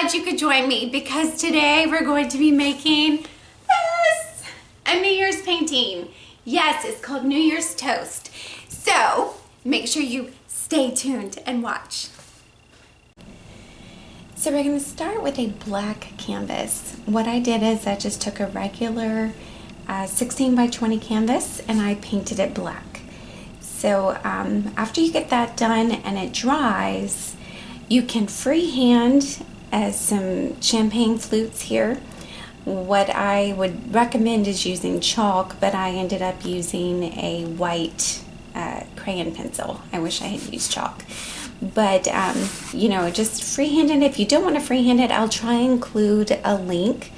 glad you could join me because today we're going to be making this, a New Year's painting. Yes, it's called New Year's Toast. So make sure you stay tuned and watch. So we're going to start with a black canvas. What I did is I just took a regular 16 by 20 canvas and I painted it black. So after you get that done and it dries, you can freehand some champagne flutes here. What I would recommend is using chalk, but I ended up using a white crayon pencil. I wish I had used chalk. But, you know, just freehand it. If you don't want to freehand it, I'll try and include a link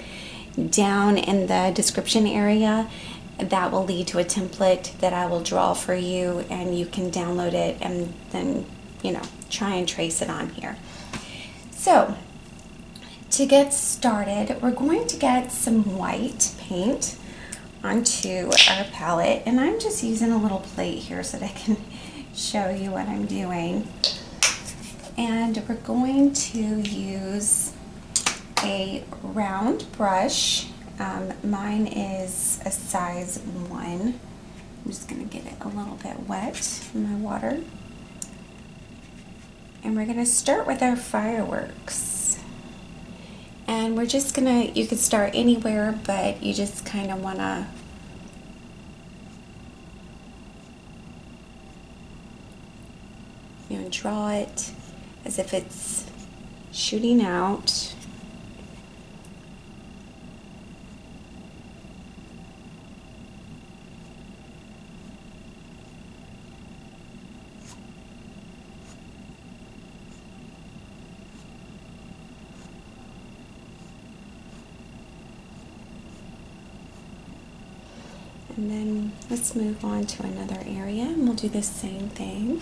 down in the description area that will lead to a template that I will draw for you, and you can download it and then, you know, try and trace it on here. So to get started, we're going to get some white paint onto our palette, and I'm just using a little plate here so that I can show you what I'm doing. And we're going to use a round brush. Mine is a size 1. I'm just going to get it a little bit wet in my water. And we're going to start with our fireworks. And we're just going to, you could start anywhere, but you just kind of want to draw it as if it's shooting out. And then let's move on to another area and we'll do the same thing.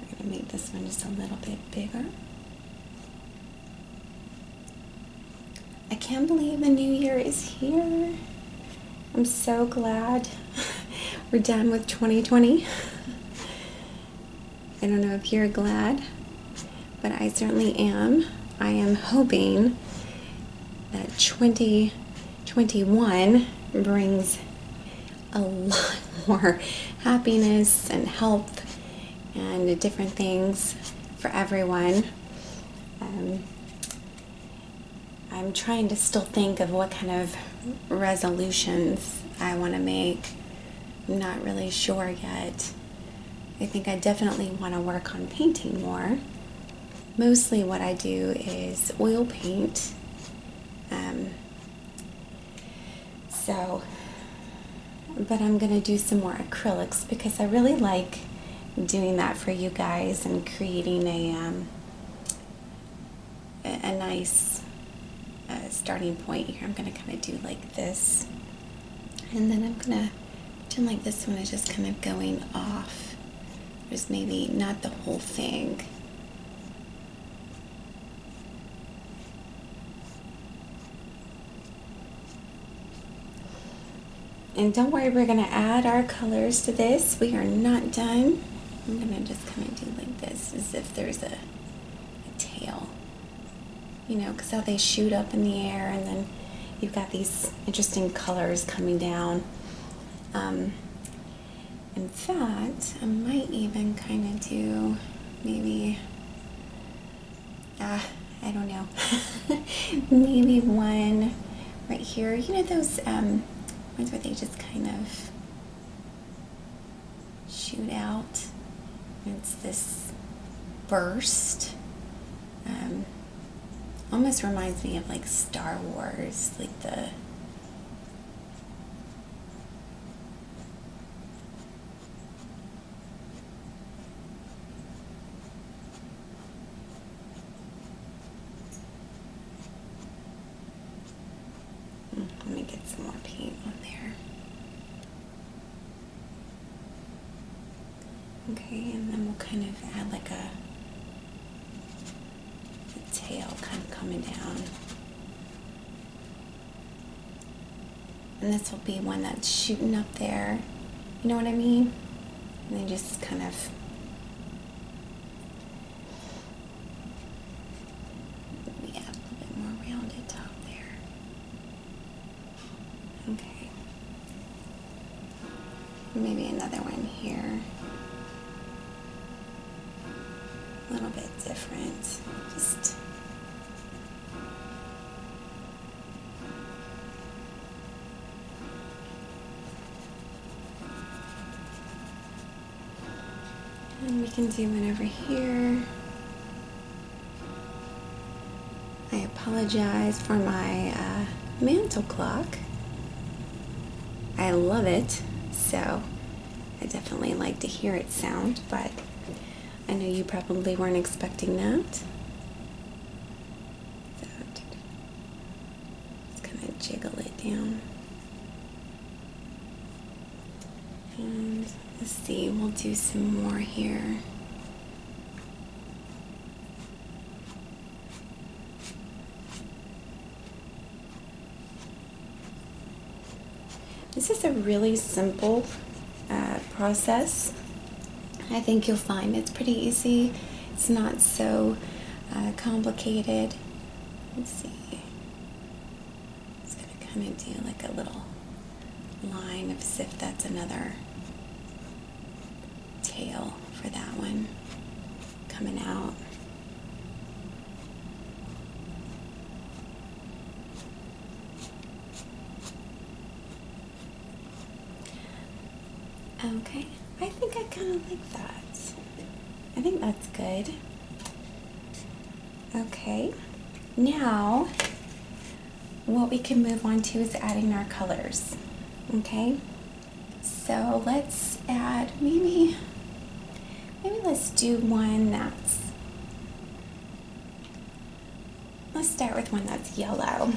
We're going to make this one just a little bit bigger. I can't believe the new year is here. I'm so glad we're done with 2020. I don't know if you're glad, but I certainly am. I am hoping that 2021 brings a lot more happiness and health and different things for everyone. I'm trying to still think of what kind of resolutions I want to make. I'm not really sure yet. I think I definitely want to work on painting more. Mostly what I do is oil paint. But I'm going to do some more acrylics because I really like doing that for you guys and creating a nice starting point here. I'm going to kind of do like this, and then I'm going to pretend like this one is just kind of going off. There's maybe not the whole thing. And don't worry, we're going to add our colors to this. We are not done. I'm going to just kind of do like this as if there's a tail. You know, because how they shoot up in the air, and then you've got these interesting colors coming down. In fact, I might even kind of do maybe, I don't know, maybe one right here. You know those ones where they just kind of shoot out? It's this burst. Almost reminds me of like Star Wars, like the let me get some more paint on there. Okay, and then we'll kind of add like a tail kind of coming down. And this will be one that's shooting up there. You know what I mean? And then just kind of a little bit more rounded top there. Okay. Maybe another one here. A little bit different. Just and we can do one over here. I apologize for my mantle clock. I love it, so I definitely like to hear it sound, but I know you probably weren't expecting that. So just kind of jiggle it down. And let's see, we'll do some more here. This is a really simple process. I think you'll find it's pretty easy. It's not so complicated. Let's see. Just gonna kind of do like a little line as if that's another tail for that one coming out. Okay, I think I kind of like that. I think that's good. Okay, now what we can move on to is adding our colors. Okay, so let's add maybe let's do one let's start with one that's yellow.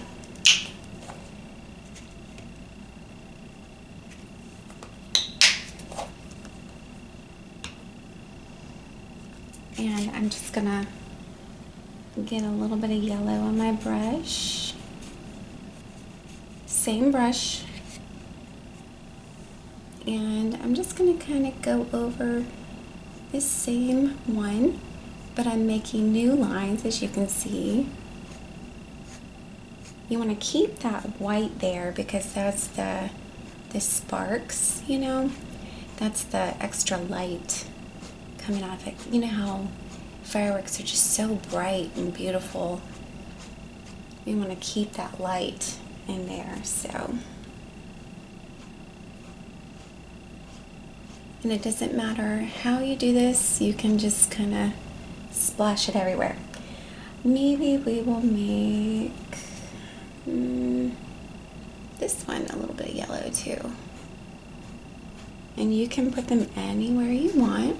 And I'm just gonna get a little bit of yellow on my brush. Same brush. And I'm just gonna kind of go over this same one, but I'm making new lines, as you can see. You want to keep that white there because that's the sparks, you know, that's the extra light coming out of it. You know how fireworks are just so bright and beautiful. We want to keep that light in there, so. And it doesn't matter how you do this, you can just kind of splash it everywhere. Maybe we will make this one a little bit of yellow too. And you can put them anywhere you want.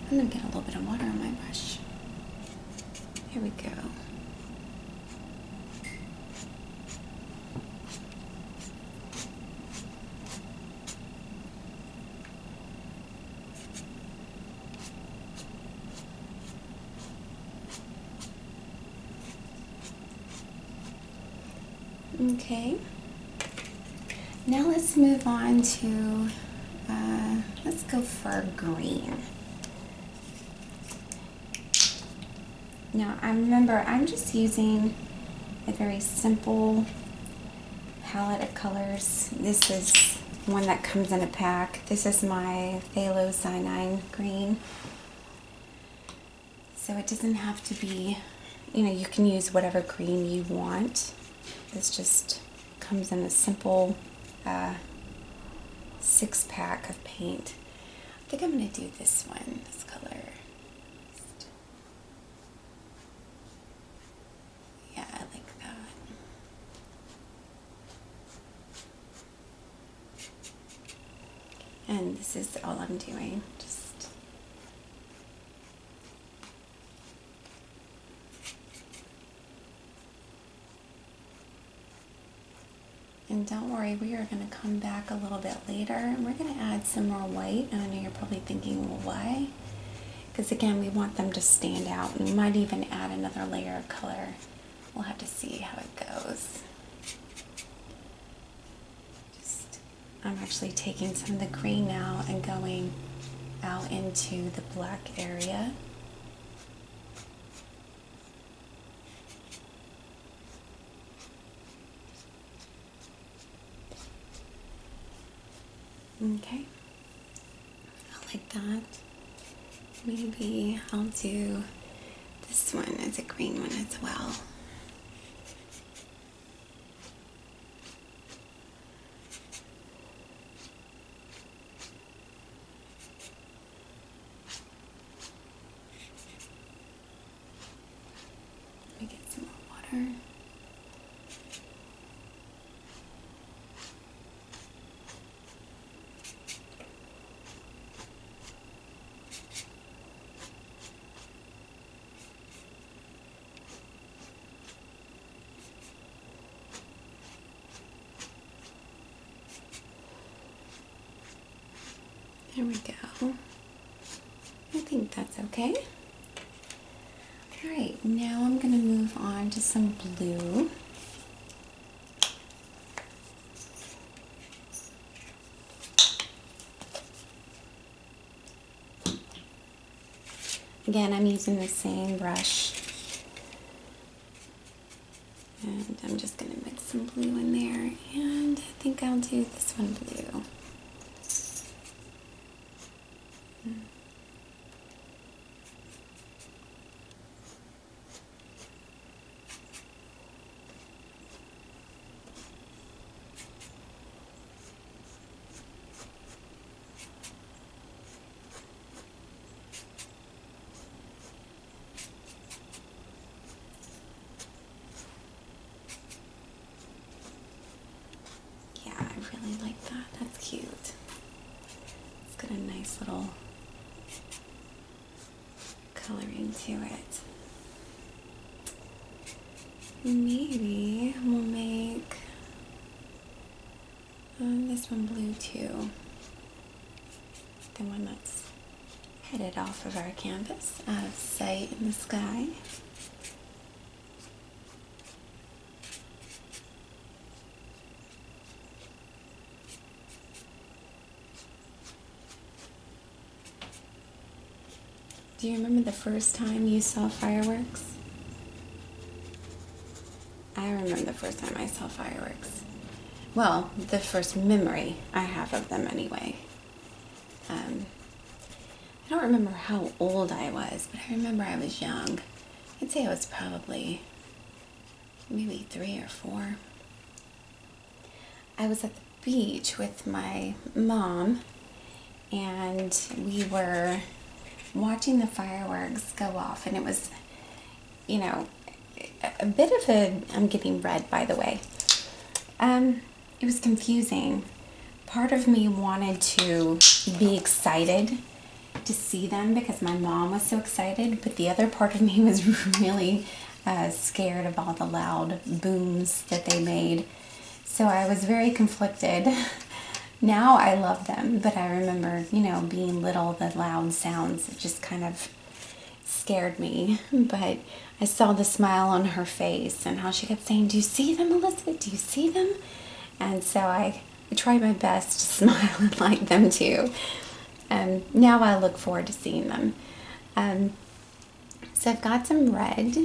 I'm gonna get a little bit of water on my brush. Here we go. Okay, now let's move on to, let's go for green. Now, I'm just using a very simple palette of colors. This is one that comes in a pack. This is my phthalo cyanine green. So it doesn't have to be, you know, you can use whatever green you want. This just comes in a simple 6-pack of paint. I think I'm going to do this one, this color. Yeah, I like that. And this is all I'm doing. Just and don't worry, we are going to come back a little bit later and we're going to add some more white. And I know you're probably thinking, well, why? because again, we want them to stand out, and we might even add another layer of color. We'll have to see how it goes. I'm actually taking some of the green now and going out into the black area. Okay, I like that. Maybe I'll do this one as a green one as well. Let me get some more water. There we go. I think that's okay. All right, now I'm going to move on to some blue. Again, I'm using the same brush. And I'm just going to mix some blue in there. And I think I'll do this one blue. I really like that. That's cute. It's got a nice little coloring to it. Maybe we'll make this one blue too. The one that's headed off of our canvas, out of sight in the sky. Do you remember the first time you saw fireworks? I remember the first time I saw fireworks. Well, the first memory I have of them anyway. I don't remember how old I was, but I remember I was young. I'd say I was probably maybe 3 or 4. I was at the beach with my mom, and we were watching the fireworks go off, and it was, you know, a bit of a, I'm getting red by the way. It was confusing. Part of me wanted to be excited to see them because my mom was so excited, but the other part of me was really scared of all the loud booms that they made. So I was very conflicted. Now I love them, but I remember, you know, being little, the loud sounds, it just kind of scared me. But I saw the smile on her face and how she kept saying, "Do you see them, Elizabeth? Do you see them?" And so I tried my best to smile and like them too. Now I look forward to seeing them. So I've got some red,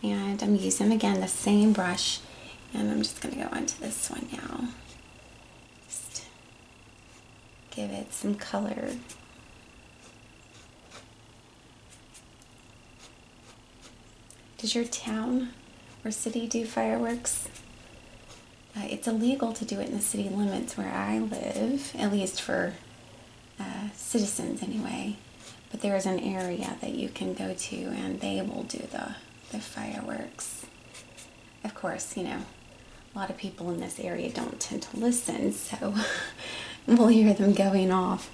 and I'm using, again, the same brush, and I'm just going to go onto this one now. Just give it some color. Does your town or city do fireworks? It's illegal to do it in the city limits where I live, at least for citizens anyway. But there is an area that you can go to, and they will do the fireworks. Of course, you know, a lot of people in this area don't tend to listen, so we'll hear them going off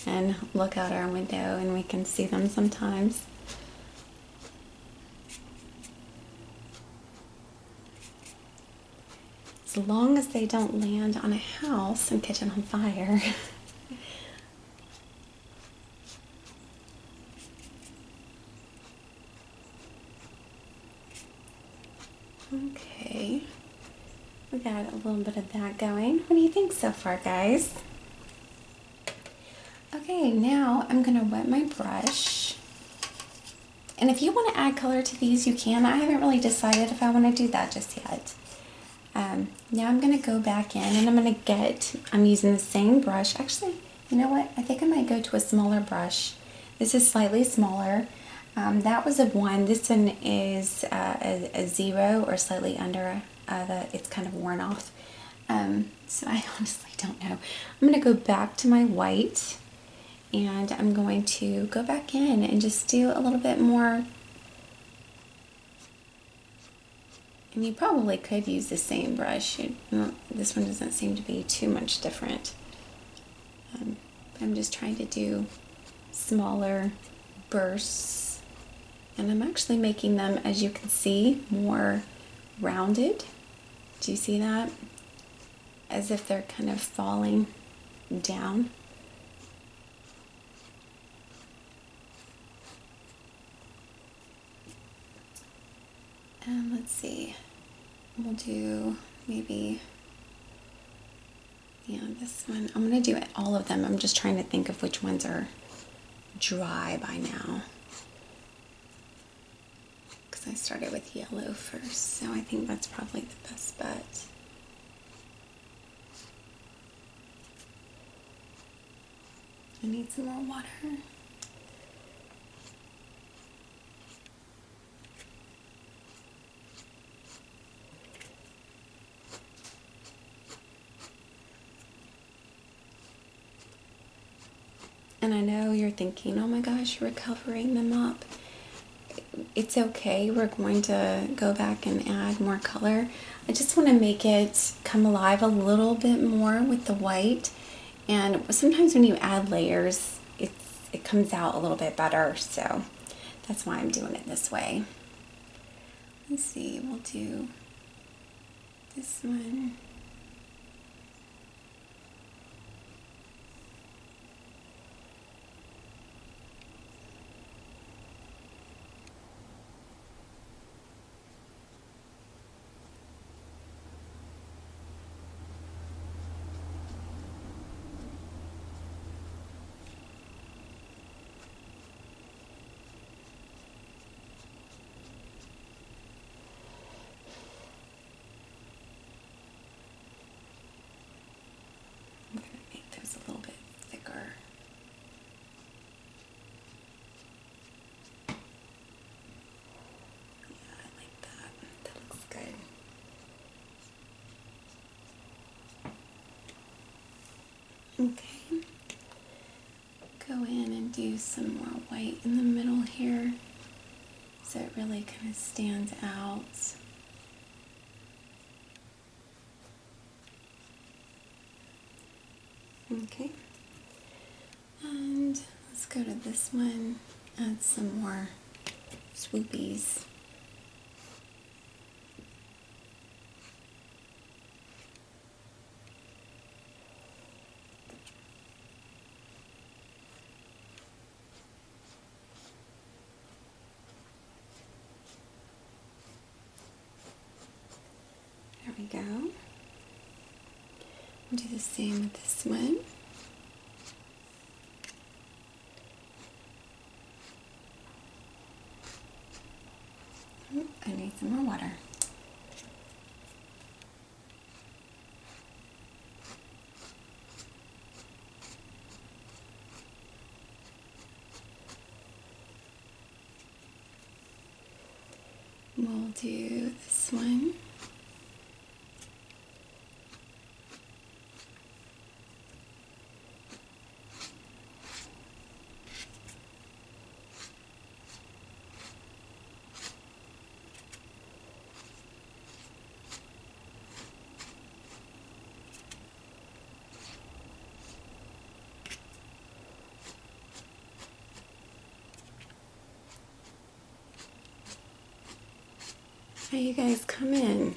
and look out our window and we can see them sometimes. As long as they don't land on a house and catch it on fire. Okay, we got a little bit of that going. What do you think so far, guys? Okay, now I'm gonna wet my brush. And if you want to add color to these, you can. I haven't really decided if I want to do that just yet. Now I'm going to go back in and I'm using the same brush. Actually, you know what? I think I might go to a smaller brush. This is slightly smaller. That was a 1. This one is a 0 or slightly under. It's kind of worn off. So I honestly don't know. I'm going to go back to my white and I'm going to go back in and just do a little bit more. And you probably could use the same brush. This one doesn't seem to be too much different. I'm just trying to do smaller bursts. And I'm actually making them, as you can see, more rounded. Do you see that? As if they're kind of falling down. And let's see, we'll do maybe, yeah, this one. I'm going to do all of them. I'm just trying to think of which ones are dry by now. Because I started with yellow first, so I think that's probably the best bet. I need some more water. And I know you're thinking, oh my gosh, we're covering them up. It's okay, we're going to go back and add more color. I just want to make it come alive a little bit more with the white. And sometimes when you add layers, it comes out a little bit better. So that's why I'm doing it this way. Let's see, we'll do this one. I'm going to make those a little bit thicker. Yeah, I like that. That looks good. Okay. Go in and do some more white in the middle here so it really kind of stands out. Okay, and let's go to this one, add some more swoopies. There we go. We'll do the same with this one. I need some more water. We'll do this one. How you guys come in?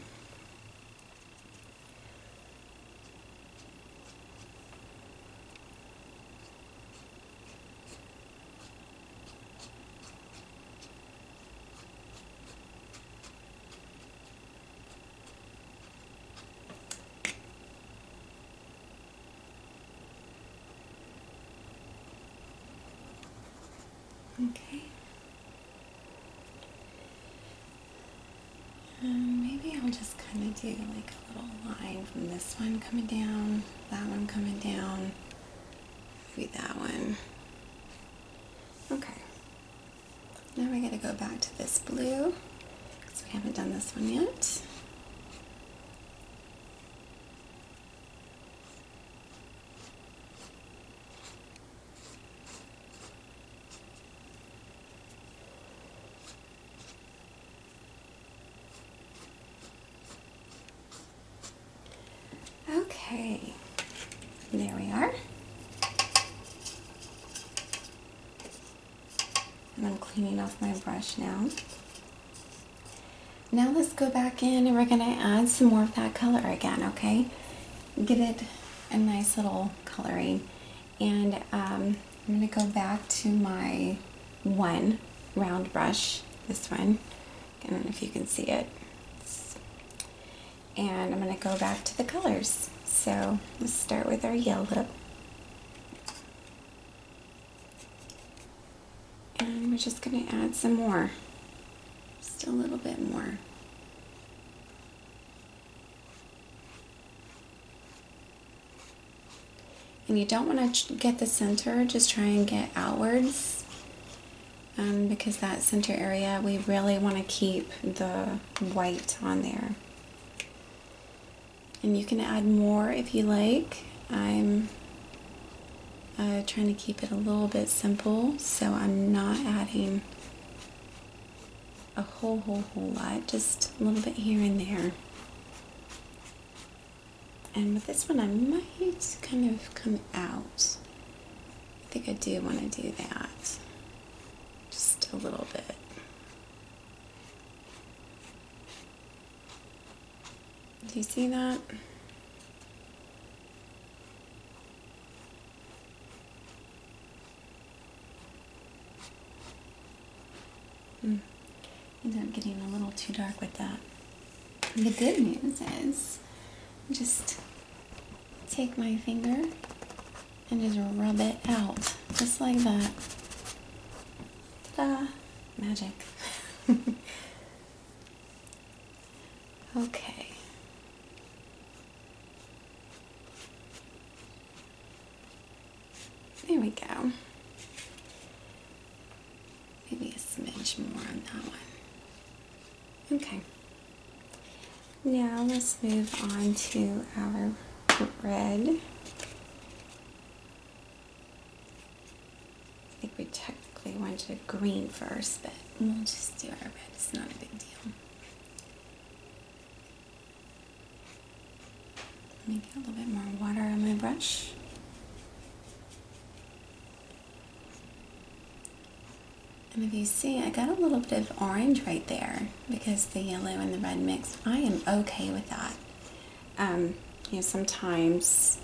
Okay. Maybe I'll just kind of do like a little line from this one coming down, that one coming down, maybe that one. Okay. Now we gotta go back to this blue because we haven't done this one yet. Okay, there we are. And I'm cleaning off my brush now. Now let's go back in and we're gonna add some more of that color again, okay? Give it a nice little coloring. And I'm gonna go back to my one round brush, this one. I don't know if you can see it. And I'm gonna go back to the colors. So let's start with our yellow. And we're just gonna add some more, just a little bit more. And you don't want to get the center, just try and get outwards, because that center area, we really want to keep the white on there. And you can add more if you like. I'm trying to keep it a little bit simple, so I'm not adding a whole lot, just a little bit here and there. And with this one, I might kind of come out. I think I do want to do that, just a little bit. Do you see that? Ended up getting a little too dark with that. The good news is, just take my finger and just rub it out, just like that. Ta-da! Magic. Okay. There we go. Maybe a smidge more on that one. Okay. Now let's move on to our red. I think we technically wanted green first, but we'll just do our red. It's not a big deal. Let me get a little bit more water on my brush. And if you see, I got a little bit of orange right there because the yellow and the red mixed. I am okay with that. You know, sometimes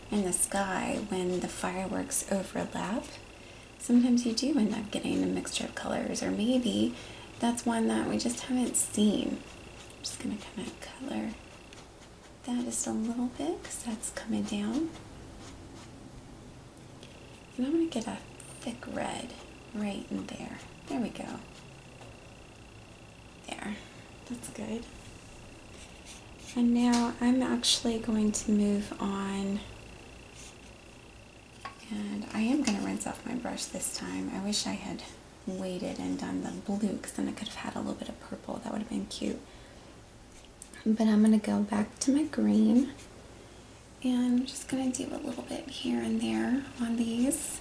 in the sky, when the fireworks overlap, sometimes you do end up getting a mixture of colors, or maybe that's one that we just haven't seen. I'm just gonna kind of color that just a little bit because that's coming down. And I'm gonna get a thick red right in there. There we go. There. That's good. And now I'm actually going to move on, and I am going to rinse off my brush this time. I wish I had waited and done the blue, because then I could have had a little bit of purple. That would have been cute. But I'm going to go back to my green, and I'm just going to do a little bit here and there on these.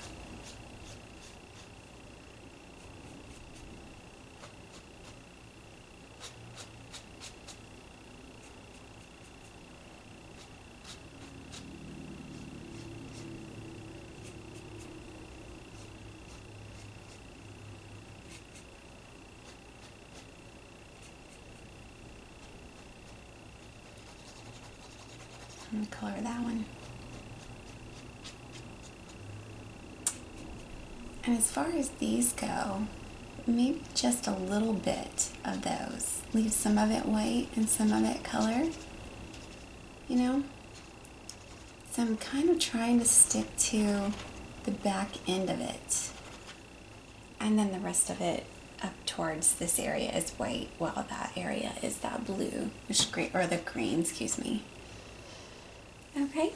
I'm going to color that one. And as far as these go, maybe just a little bit of those. Leave some of it white and some of it color, you know? So I'm kind of trying to stick to the back end of it. And then the rest of it up towards this area is white, while that area is that blue, or the green, excuse me. Okay.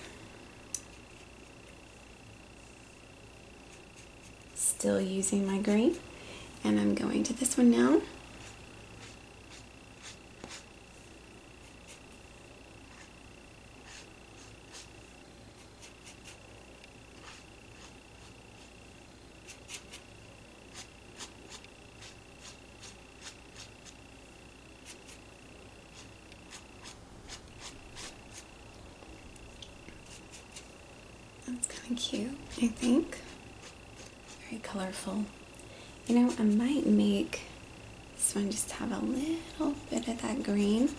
Still using my green, and I'm going to this one now. That's kind of cute, I think. Very colorful. You know, I might make this one just have a little bit of that green,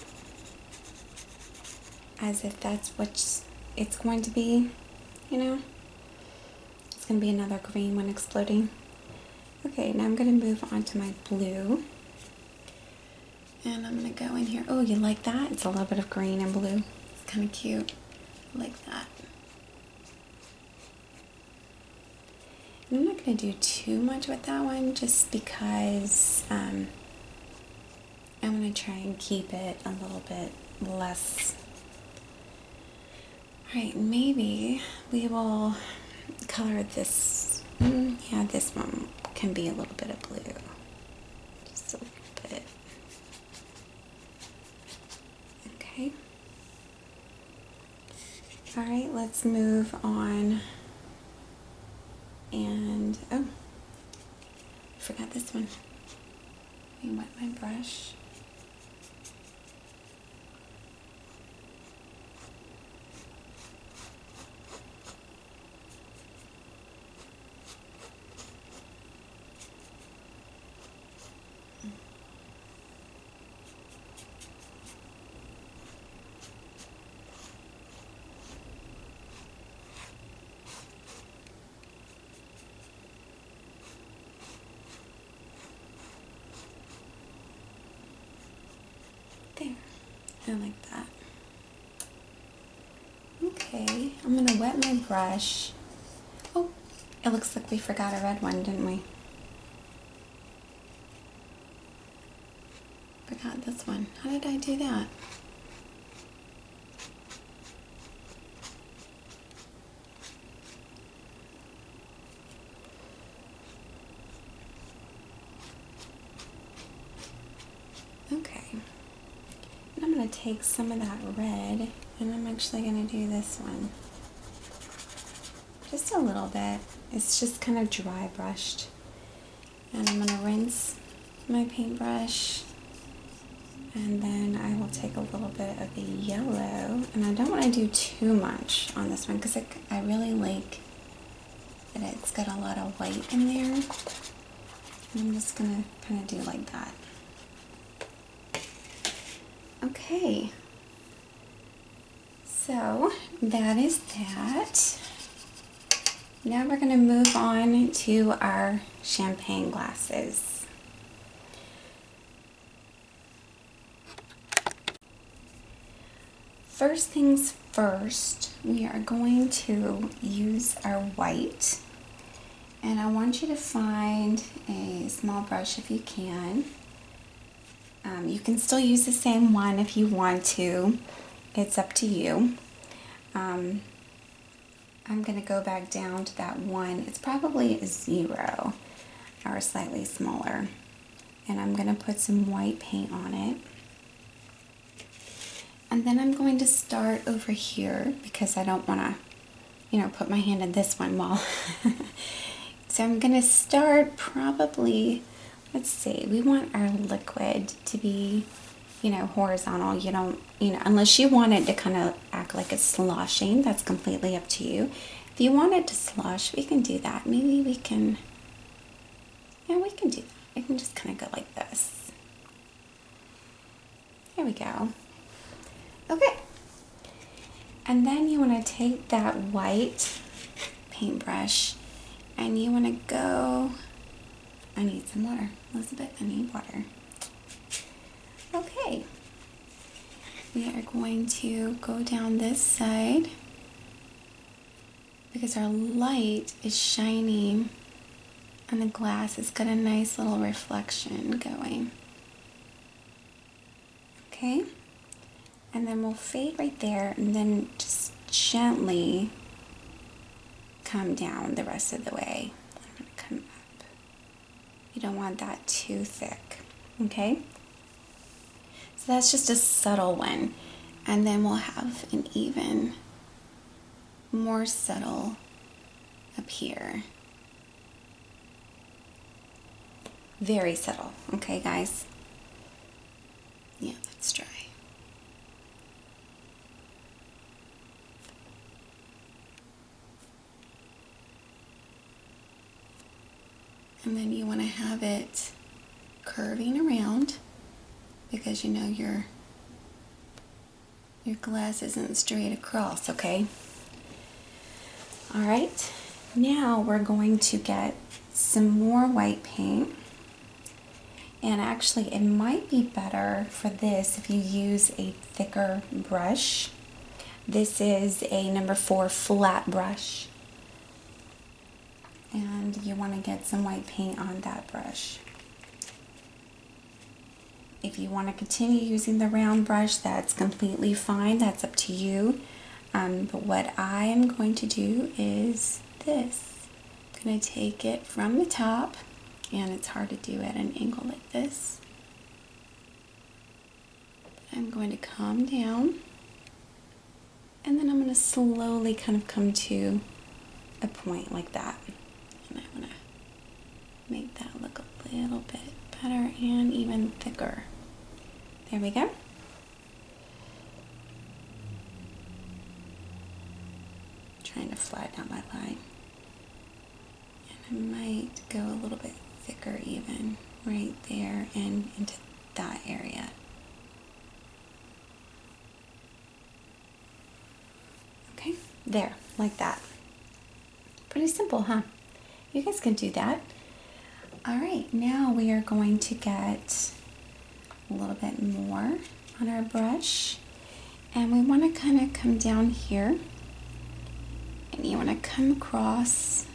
as if that's what it's going to be, you know? It's going to be another green one exploding. Okay, now I'm going to move on to my blue. And I'm going to go in here. Oh, you like that? It's a little bit of green and blue. It's kind of cute. I like that. I'm not going to do too much with that one, just because I'm going to try and keep it a little bit less. Alright, maybe we will color this. Yeah, this one can be a little bit of blue. Just a little bit. Okay. Alright, let's move on. And, oh, I forgot this one. Let me wet my brush. There, I like that. Okay, I'm gonna wet my brush. Oh, it looks like we forgot a red one, didn't we? Forgot this one. How did I do that? Okay. And I'm going to take some of that red, and I'm actually going to do this one. Just a little bit. It's just kind of dry brushed. And I'm going to rinse my paintbrush, and then I will take a little bit of the yellow, and I don't want to do too much on this one because I really like that it's got a lot of white in there. And I'm just going to kind of do like that. Okay, so that is that. Now we're going to move on to our champagne glasses. First things first, we are going to use our white, and I want you to find a small brush if you can. You can still use the same one if you want to. It's up to you. I'm going to go back down to that one. It's probably a 0 or slightly smaller. And I'm going to put some white paint on it. And then I'm going to start over here because I don't want to, put my hand in this one while. So I'm going to start probably. Let's see, we want our liquid to be, horizontal. You don't, unless you want it to kind of act like it's sloshing, that's completely up to you. If you want it to slosh, we can do that. Maybe we can, we can do that. We can just kind of go like this. There we go. Okay. And then you want to take that white paintbrush and you want to go. I need some water. Elizabeth, I need water. Okay. We are going to go down this side because our light is shining And the glass has got a nice little reflection going. Okay, and then we'll fade right there and then just gently come down the rest of the way. I'm going to come up. You don't want that too thick, okay? So that's just a subtle one. And then we'll have an even more subtle up here. Very subtle, okay guys? Yeah, that's dry. And then you want to have it curving around because you know your glass isn't straight across, okay? All right, now we're going to get some more white paint. And actually, it might be better for this if you use a thicker brush. This is a number 4 flat brush. And you want to get some white paint on that brush. If you want to continue using the round brush, that's completely fine. That's up to you. But what I am going to do is this. I'm going to take it from the top. And it's hard to do at an angle like this. I'm going to come down, and then I'm going to slowly kind of come to a point like that. And I want to make that look a little bit better and even thicker. There we go. Trying to flatten out my line. And I might go a little bit thicker even right there and into that area. Okay, there, like that. Pretty simple, huh? You guys can do that. All right, now we are going to get a little bit more on our brush, and we want to kind of come down here, and you want to come across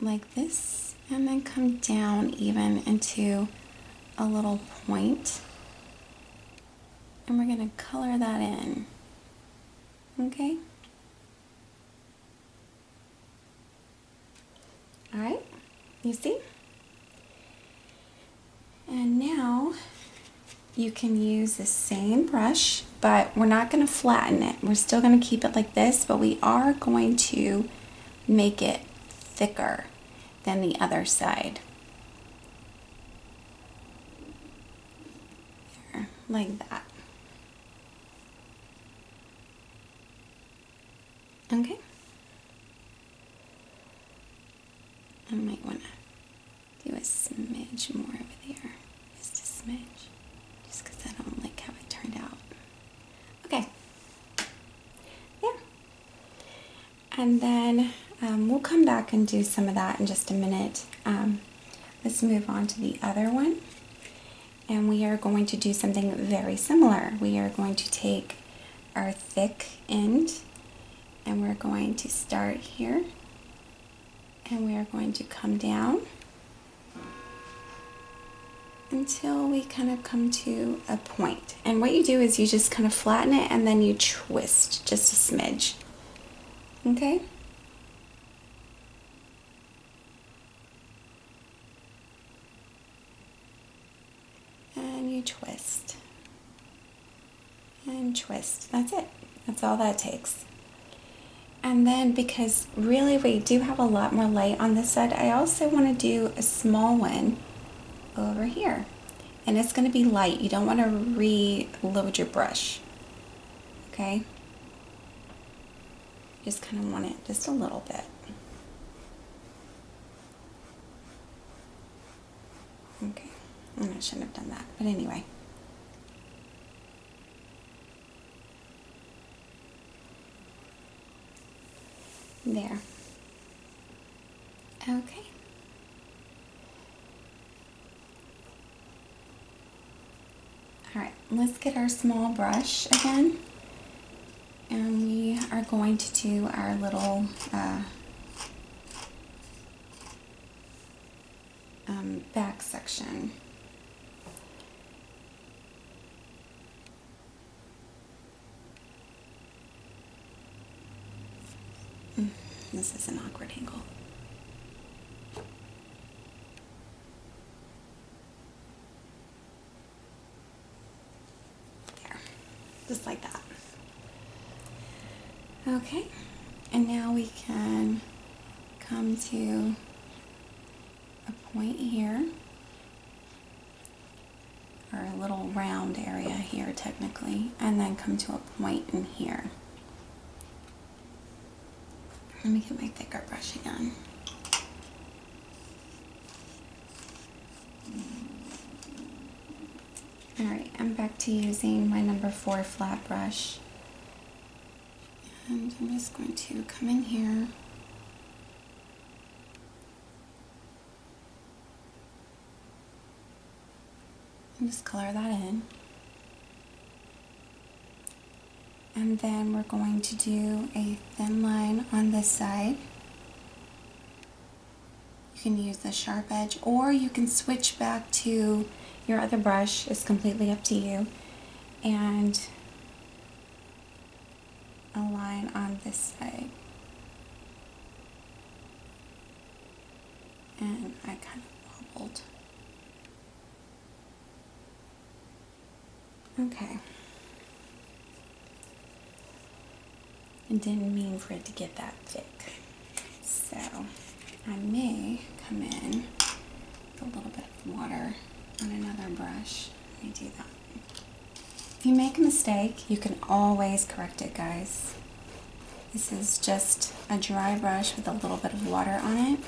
like this, and then come down even into a little point, and we're going to color that in. Okay? All right, you see? And now you can use the same brush, but we're not going to flatten it. We're still going to keep it like this, but we are going to make it thicker than the other side. There, like that. Okay. I might want to do a smidge more over there. Just a smidge. Just because I don't like how it turned out. Okay. There. And then we'll come back and do some of that in just a minute. Let's move on to the other one. And we are going to do something very similar. We are going to take our thick end and we're going to start here. And we are going to come down until we kind of come to a point. And what you do is you just kind of flatten it and then you twist just a smidge. Okay? And you twist. And twist. That's it. That's all that takes. And then because really we do have a lot more light on this side, I also want to do a small one over here. And it's going to be light. You don't want to reload your brush. Okay? Just kind of want it just a little bit. Okay. And I shouldn't have done that. But anyway. There. Okay. All right, let's get our small brush again. And we are going to do our little back section. This is an awkward angle. There, just like that. Okay, and now we can come to a point here, or a little round area here technically, and then come to a point in here. Let me get my thicker brush again. Alright, I'm back to using my number 4 flat brush. And I'm just going to come in here. And just color that in. And then we're going to do a thin line on this side. You can use the sharp edge, or you can switch back to your other brush. It's completely up to you. And a line on this side. And I kind of wobbled. Okay. I didn't mean for it to get that thick. So I may come in with a little bit of water on another brush. Let me do that. If you make a mistake, you can always correct it, guys. This is just a dry brush with a little bit of water on it.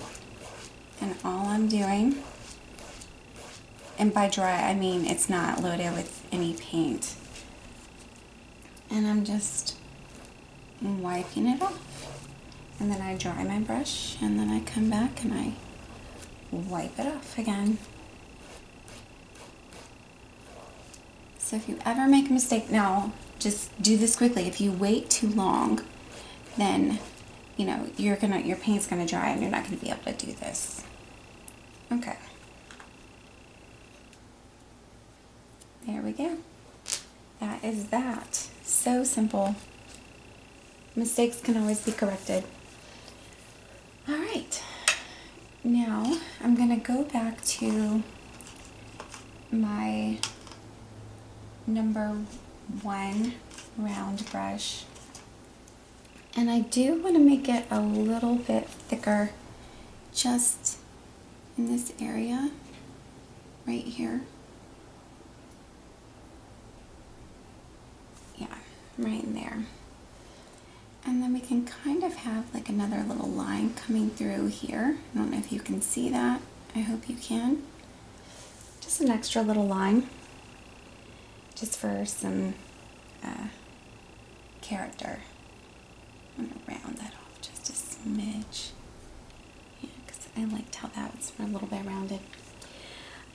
And all I'm doing, and by dry I mean it's not loaded with any paint. And I'm just wiping it off. And then I dry my brush, and then I come back and I wipe it off again. So if you ever make a mistake, now just do this quickly. If you wait too long, then you know your paint's gonna dry and you're not gonna be able to do this. Okay. There we go. That is that. So simple. Mistakes can always be corrected. All right. Now I'm gonna go back to my number 1 round brush, and I do want to make it a little bit thicker just in this area right here. Yeah, right in there. And then we can kind of have like another little line coming through here. I don't know if you can see that. I hope you can. Just an extra little line, just for some character. I'm going to round that off just a smidge. Yeah, because I liked how that was a little bit rounded.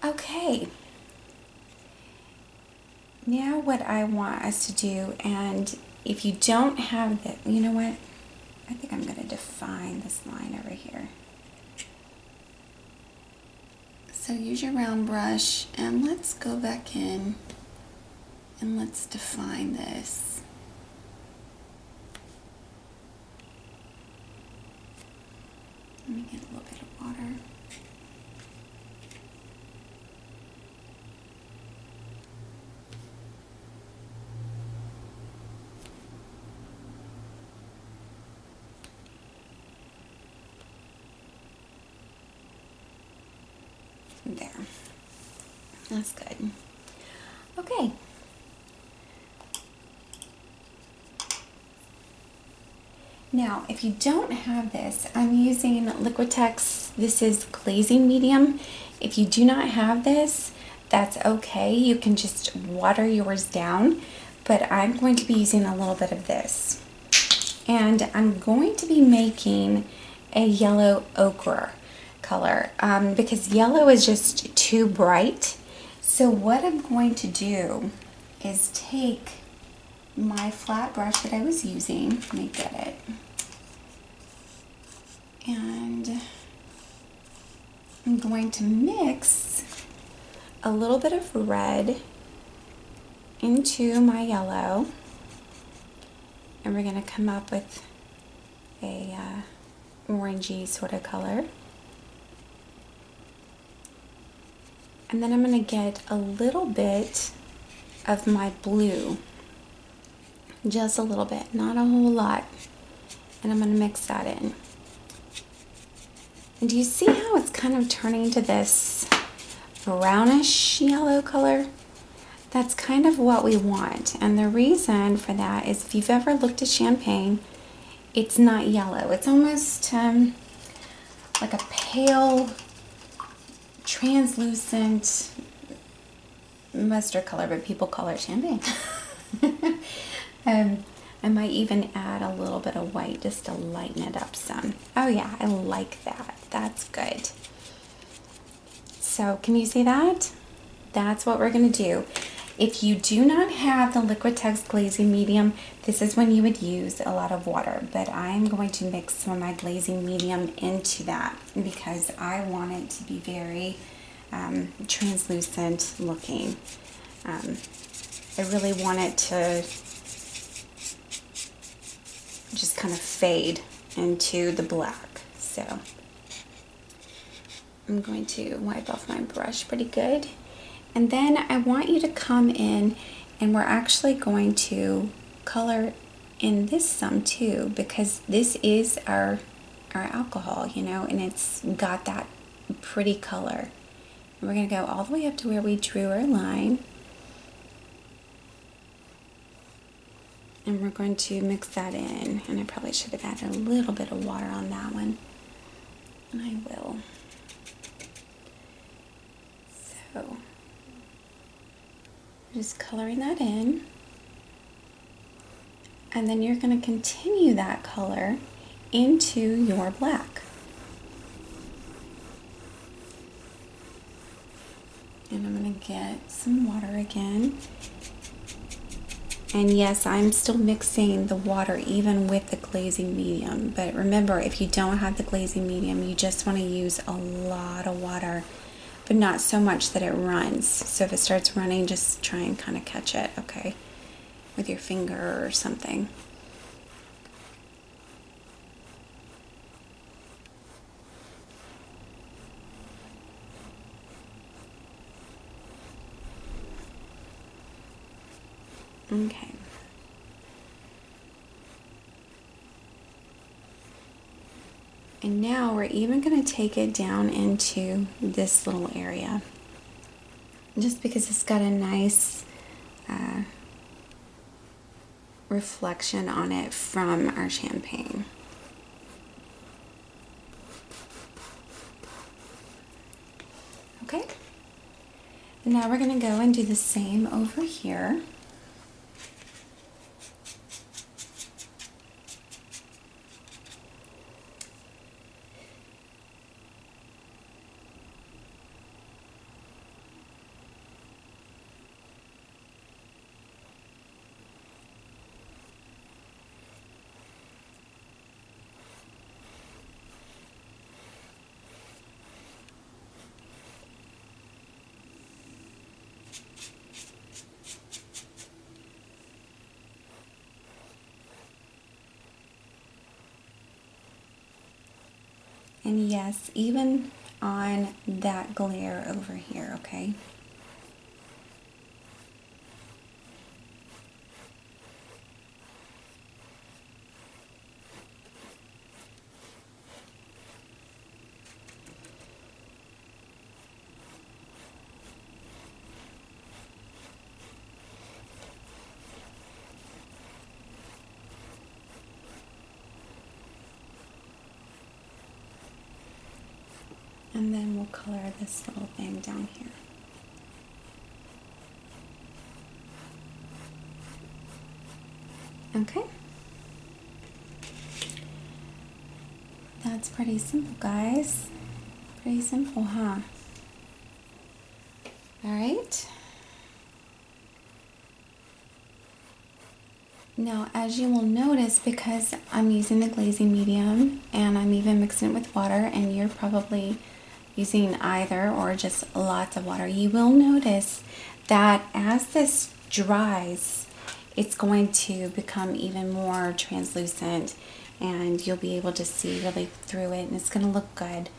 Okay. Now what I want us to do, and if you don't have that, you know what? I think I'm going to define this line over here. So use your round brush, and let's go back in and let's define this. Let me get a little bit of water. There. That's good. Okay. Now, if you don't have this, I'm using Liquitex. This is glazing medium. If you do not have this, that's okay. You can just water yours down, but I'm going to be using a little bit of this. And I'm going to be making a yellow ochre color because yellow is just too bright. So what I'm going to do is take my flat brush that I was using, let me get it, and I'm going to mix a little bit of red into my yellow, and we're going to come up with a orangey sort of color. And then I'm going to get a little bit of my blue, just a little bit, not a whole lot, and I'm going to mix that in. And do you see how it's kind of turning to this brownish yellow color? That's kind of what we want, and the reason for that is if you've ever looked at champagne, it's not yellow. It's almost like a pale, translucent mustard color, but people call it champagne. I might even add a little bit of white just to lighten it up some. Oh yeah, I like that. That's good. So can you see that? That's what we're going to do. If you do not have the Liquitex glazing medium, this is when you would use a lot of water, but I'm going to mix some of my glazing medium into that because I want it to be very translucent looking. I really want it to just kind of fade into the black. So I'm going to wipe off my brush pretty good. And then I want you to come in, and we're actually going to color in this some too, because this is our alcohol, you know, and it's got that pretty color. And we're going to go all the way up to where we drew our line. And we're going to mix that in, and I probably should have added a little bit of water on that one, and I will. So just coloring that in, and then you're going to continue that color into your black. And I'm going to get some water again. And yes, I'm still mixing the water even with the glazing medium. But remember, if you don't have the glazing medium, you just want to use a lot of water, but not so much that it runs. So if it starts running, just try and kind of catch it, okay, with your finger or something. Okay. And now we're even going to take it down into this little area, just because it's got a nice reflection on it from our champagne. Okay. And now we're going to go and do the same over here. And yes, even on that glare over here, okay? And then we'll color this little thing down here. Okay. That's pretty simple, guys. Pretty simple, huh? All right. Now, as you will notice, because I'm using the glazing medium and I'm even mixing it with water, and you're probably using either or just lots of water, you will notice that as this dries, it's going to become even more translucent and you'll be able to see really through it, and it's going to look good.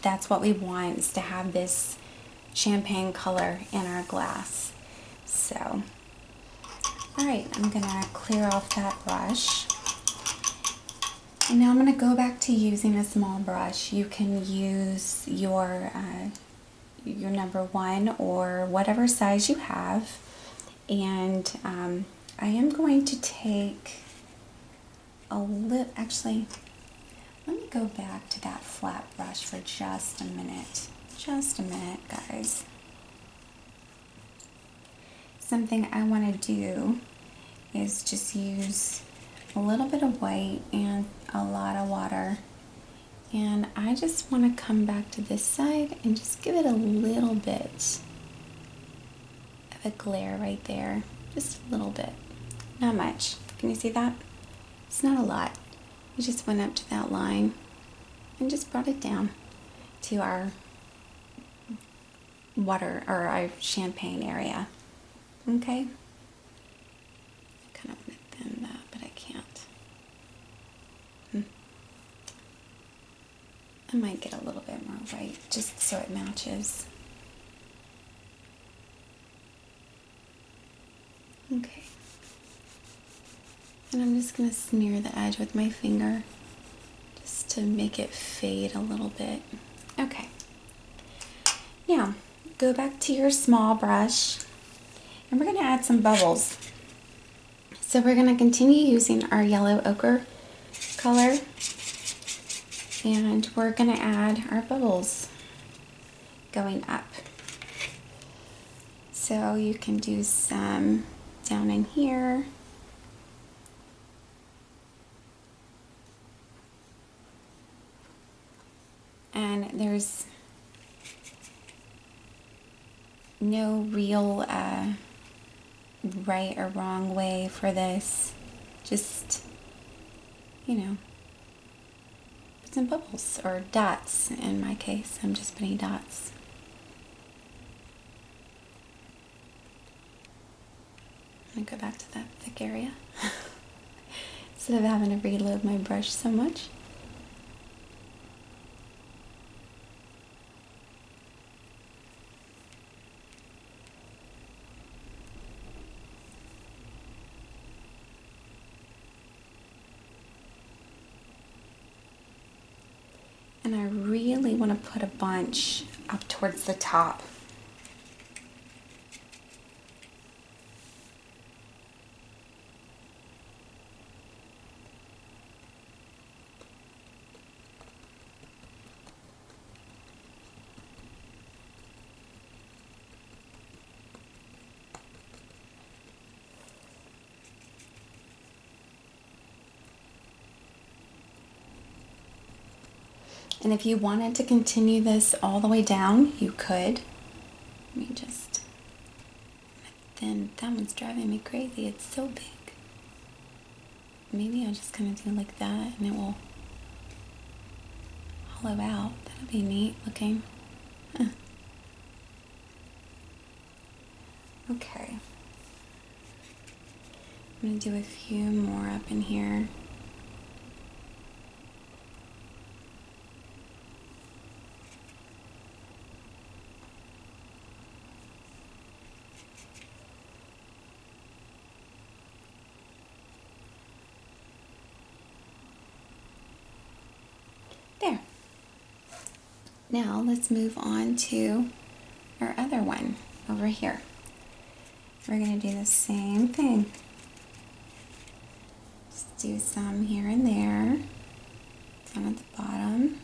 That's what we want, is to have this champagne color in our glass. So, alright, I'm going to clear off that brush. And now I'm going to go back to using a small brush. You can use your number 1 or whatever size you have. And I am going to take a little, actually, let me go back to that flat brush for just a minute. Just a minute, guys. Something I want to do is just use a little bit of white and a lot of water. And I just want to come back to this side and just give it a little bit of a glare right there. Just a little bit. Not much. Can you see that? It's not a lot. We just went up to that line and just brought it down to our water, or our champagne area. Okay? I kind of want to thin that, but I can't. I might get a little bit more white just so it matches. Okay. And I'm just going to smear the edge with my finger just to make it fade a little bit. Okay. Now, go back to your small brush and we're going to add some bubbles. So we're going to continue using our yellow ochre color and we're going to add our bubbles going up. So you can do some down in here. And there's no real right or wrong way for this. Just, you know, put some bubbles, or dots in my case. I'm just putting dots. I'm going to go back to that thick area instead of having to reload my brush so much. And I really want to put a bunch up towards the top. And if you wanted to continue this all the way down, you could. Let me just, then that one's driving me crazy. It's so big. Maybe I'll just kind of do like that and it will hollow out. That'll be neat looking. Huh. Okay. I'm going to do a few more up in here. There. Now let's move on to our other one over here. We're going to do the same thing. Just do some here and there, down at the bottom.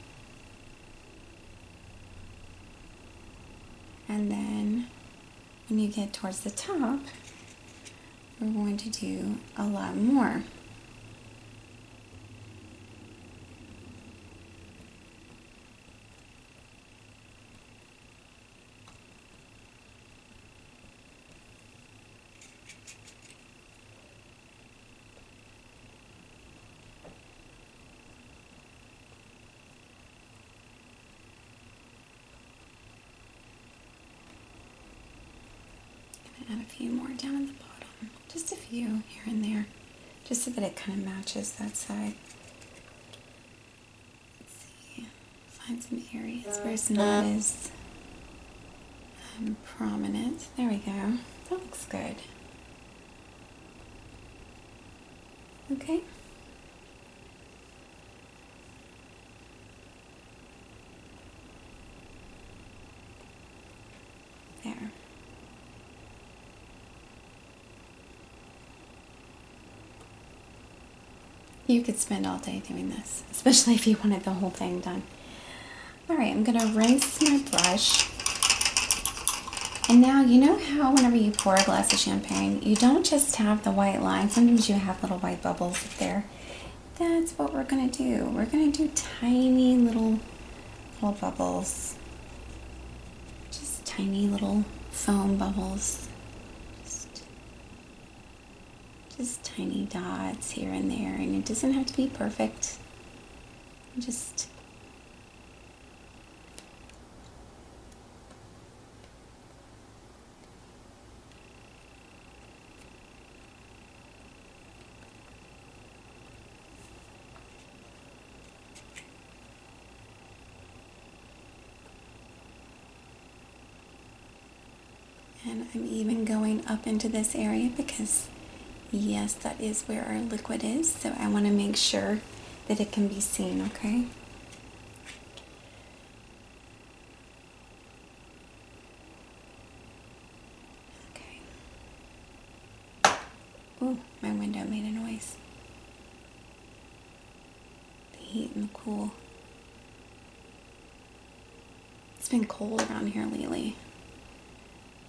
And then when you get towards the top, we're going to do a lot more. few more down at the bottom. Just a few here and there, just so that it kind of matches that side. Let's see, find some areas where it's not as prominent. There we go. That looks good. Okay. There. You could spend all day doing this, especially if you wanted the whole thing done. Alright, I'm going to rinse my brush. And now, you know how whenever you pour a glass of champagne, you don't just have the white line. Sometimes you have little white bubbles up there. That's what we're going to do. We're going to do tiny little bubbles. Just tiny little foam bubbles. Just tiny dots here and there. And it doesn't have to be perfect. Just and I'm even going up into this area because, yes, that is where our liquid is. So I want to make sure that it can be seen, okay? Okay. Ooh, my window made a noise. The heat and the cool. It's been cold around here lately.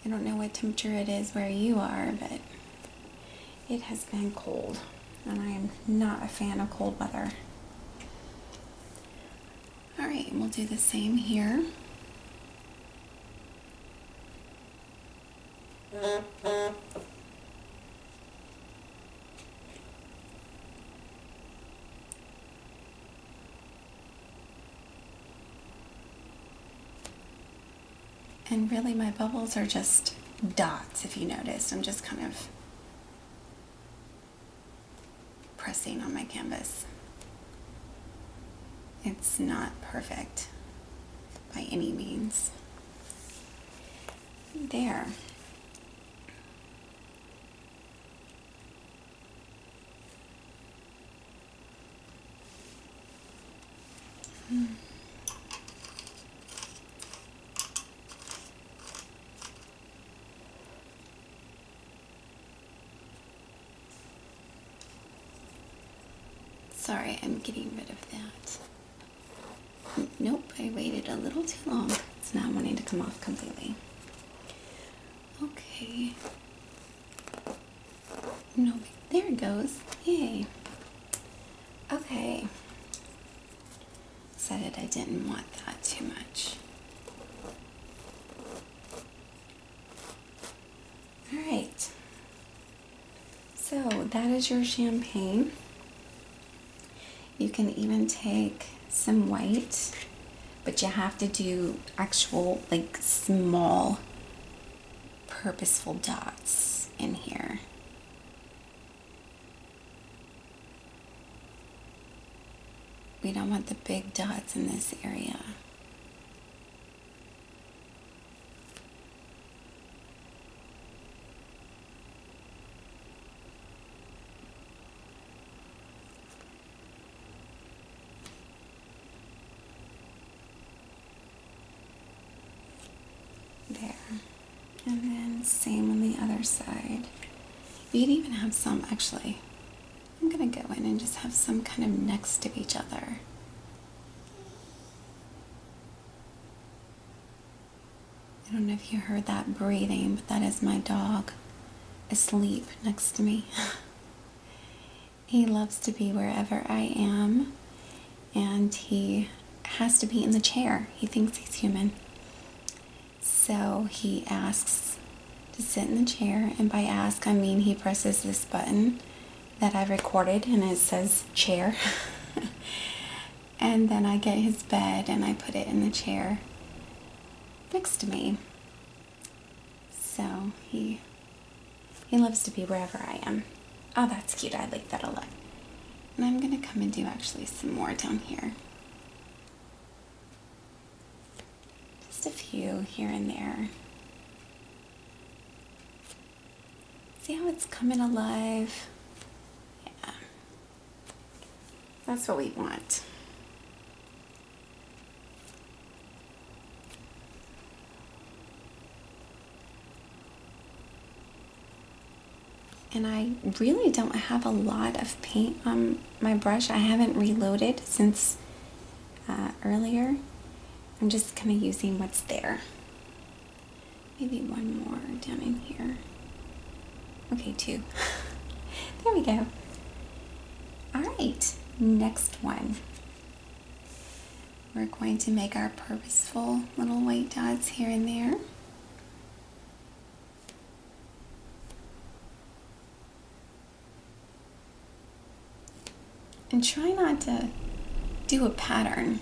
I don't know what temperature it is where you are, but it has been cold, and I am not a fan of cold weather. Alright, we'll do the same here. And really my bubbles are just dots, if you notice. I'm just kind of pressing on my canvas. It's not perfect by any means. There. Sorry, I'm getting rid of that. Nope, I waited a little too long. It's not wanting to come off completely. Okay. No, there it goes. Yay. Okay. Decided I didn't want that too much. Alright. So that is your champagne. You can even take some white, but you have to do actual, like, small, purposeful dots in here. We don't want the big dots in this area. There. And then same on the other side. You can even have some, actually, I'm going to go in and just have some kind of next to each other. I don't know if you heard that breathing, but that is my dog asleep next to me. He loves to be wherever I am, and he has to be in the chair. He thinks he's human. So he asks to sit in the chair, and by ask I mean he presses this button that I recorded and it says chair. And then I get his bed and I put it in the chair next to me. So he He loves to be wherever I am. Oh, that's cute. I like that a lot. And I'm going to come and do actually some more down here. Just a few here and there. See how it's coming alive? Yeah. That's what we want. And I really don't have a lot of paint on my brush. I haven't reloaded since earlier. I'm just kind of using what's there. Maybe one more down in here. Okay, two. There we go. All right, next one. We're going to make our purposeful little white dots here and there. And try not to do a pattern.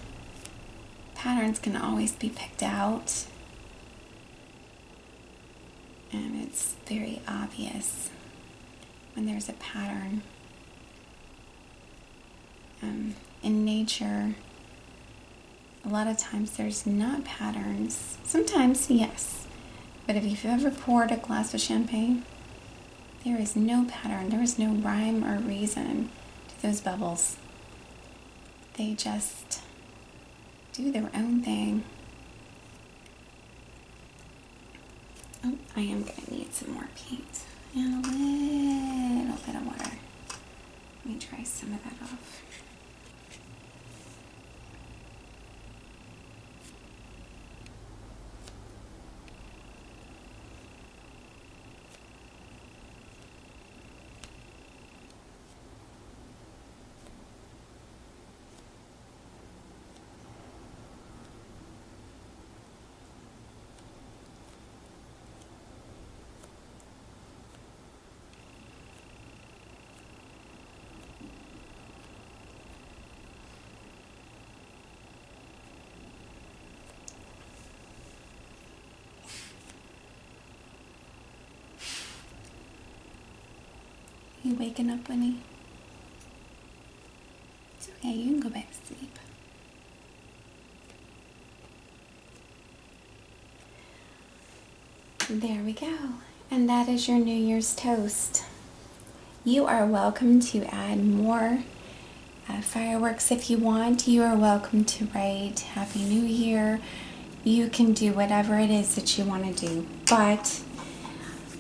Patterns can always be picked out. And it's very obvious when there's a pattern. In nature, a lot of times there's not patterns. Sometimes, yes. But if you've ever poured a glass of champagne, there is no pattern. There is no rhyme or reason to those bubbles. They just do their own thing. Oh, I am going to need some more paint and a little bit of water. Let me try some of that off. You waking up, Winnie? It's okay, you can go back to sleep. There we go. And that is your New Year's toast. You are welcome to add more fireworks if you want. You are welcome to write Happy New Year. You can do whatever it is that you want to do. But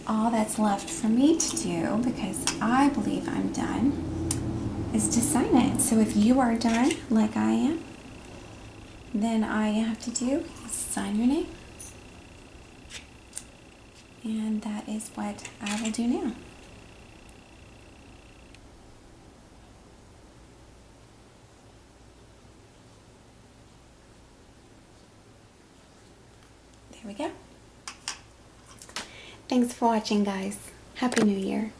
all that's left for me to do, because I believe I'm done, is to sign it. So if you are done, like I am, then all you have to do is sign your name. And that is what I will do now. There we go. Thanks for watching, guys. Happy New Year.